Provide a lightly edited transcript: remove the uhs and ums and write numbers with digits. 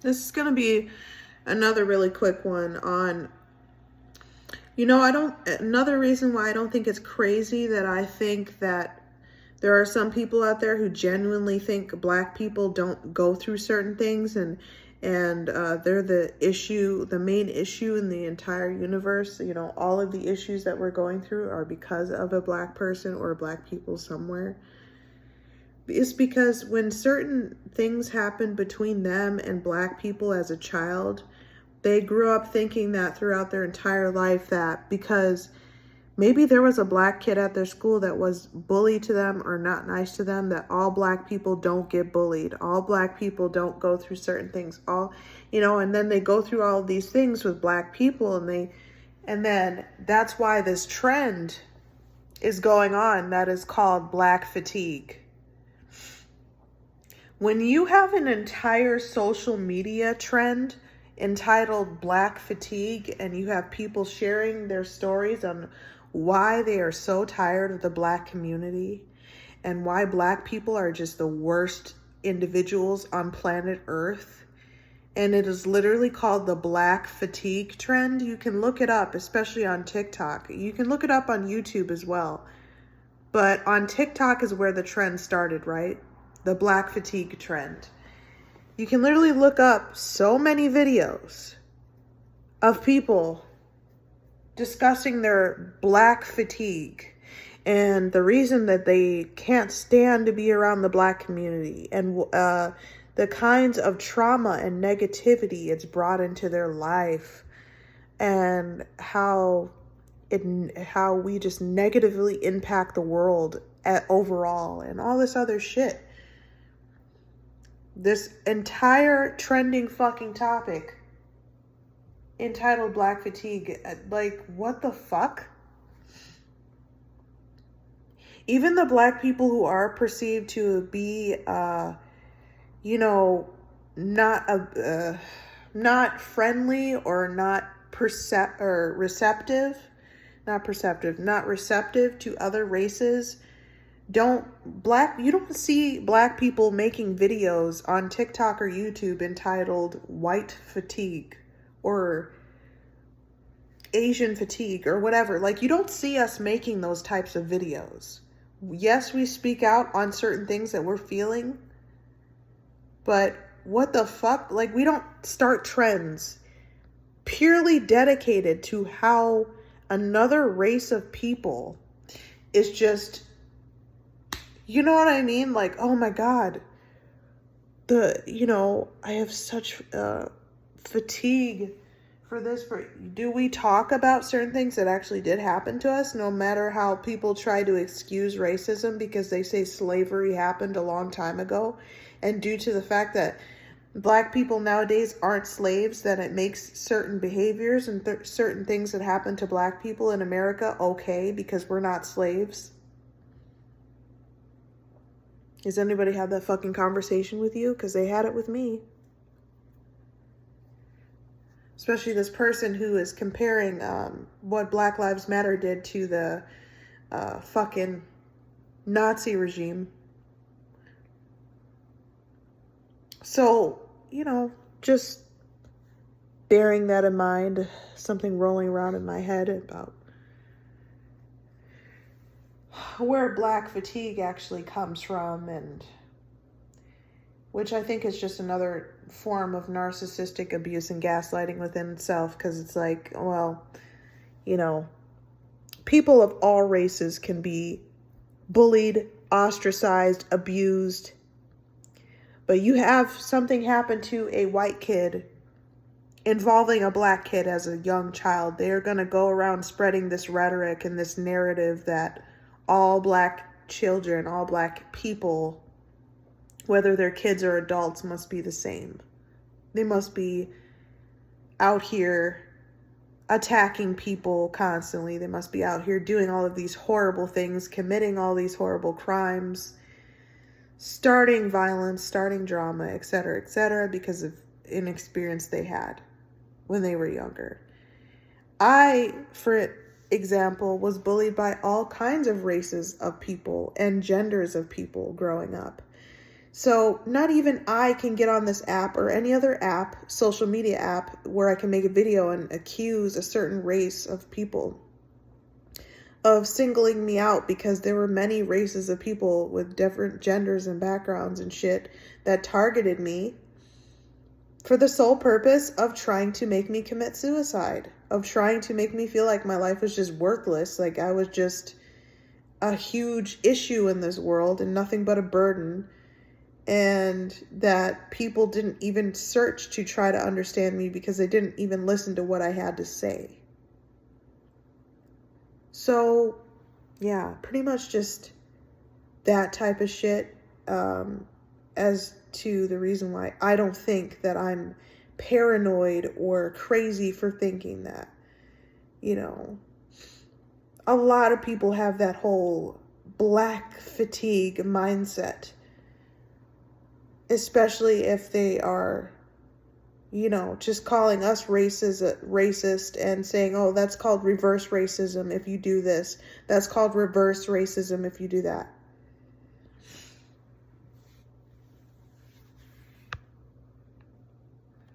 This is going to be another really quick one on, another reason why I don't think it's crazy that I think that there are some people out there who genuinely think black people don't go through certain things, and they're the main issue in the entire universe. All of the issues that we're going through are because of a black person or black people somewhere. It's because when certain things happen between them and black people as a child, they grew up thinking that throughout their entire life, that because maybe there was a black kid at their school that was bullied to them or not nice to them, that all black people don't get bullied. All black people don't go through certain things. And then they go through all of these things with black people, and then that's why this trend is going on that is called black fatigue. When you have an entire social media trend entitled Black Fatigue, and you have people sharing their stories on why they are so tired of the black community and why black people are just the worst individuals on planet Earth, and it is literally called the Black Fatigue trend. You can look it up, especially on TikTok. You can look it up on YouTube as well. But on TikTok is where the trend started, right? The Black Fatigue trend. You can literally look up so many videos of people discussing their black fatigue and the reason that they can't stand to be around the black community, and the kinds of trauma and negativity it's brought into their life, and how we just negatively impact the world overall, and all this other shit. This entire trending fucking topic entitled Black Fatigue, like, what the fuck? Even the black people who are perceived to be, not friendly or not receptive to other races, you don't see black people making videos on TikTok or YouTube entitled white fatigue or Asian fatigue or whatever. Like, you don't see us making those types of videos. Yes, we speak out on certain things that we're feeling, but what the fuck? Like, we don't start trends purely dedicated to how another race of people is just, you know what I mean? Like, oh my God, I have such fatigue for this. Do we talk about certain things that actually did happen to us, no matter how people try to excuse racism because they say slavery happened a long time ago, and due to the fact that black people nowadays aren't slaves, that it makes certain behaviors and certain things that happen to black people in America okay because we're not slaves? Has anybody had that fucking conversation with you? Because they had it with me. Especially this person who is comparing what Black Lives Matter did to the fucking Nazi regime. So, just bearing that in mind, something rolling around in my head about where black fatigue actually comes from, and which I think is just another form of narcissistic abuse and gaslighting within itself, because it's like, well, people of all races can be bullied, ostracized, abused, but you have something happen to a white kid involving a black kid as a young child, they're going to go around spreading this rhetoric and this narrative that all black children, all black people, whether they're kids or adults, must be the same. They must be out here attacking people constantly. They must be out here doing all of these horrible things, committing all these horrible crimes, starting violence, starting drama, etc., because of inexperience they had when they were younger. I, for example, was bullied by all kinds of races of people and genders of people growing up. So not even I can get on this app or any other app, social media app, where I can make a video and accuse a certain race of people of singling me out, because there were many races of people with different genders and backgrounds and shit that targeted me for the sole purpose of trying to make me commit suicide, of trying to make me feel like my life was just worthless, like I was just a huge issue in this world and nothing but a burden, and that people didn't even search to try to understand me because they didn't even listen to what I had to say. So, yeah, pretty much just that type of shit, as to the reason why I don't think that I'm paranoid or crazy for thinking that. You know, a lot of people have that whole black fatigue mindset, especially if they are, you know, just calling us racist and saying, oh, that's called reverse racism if you do this. That's called reverse racism if you do that.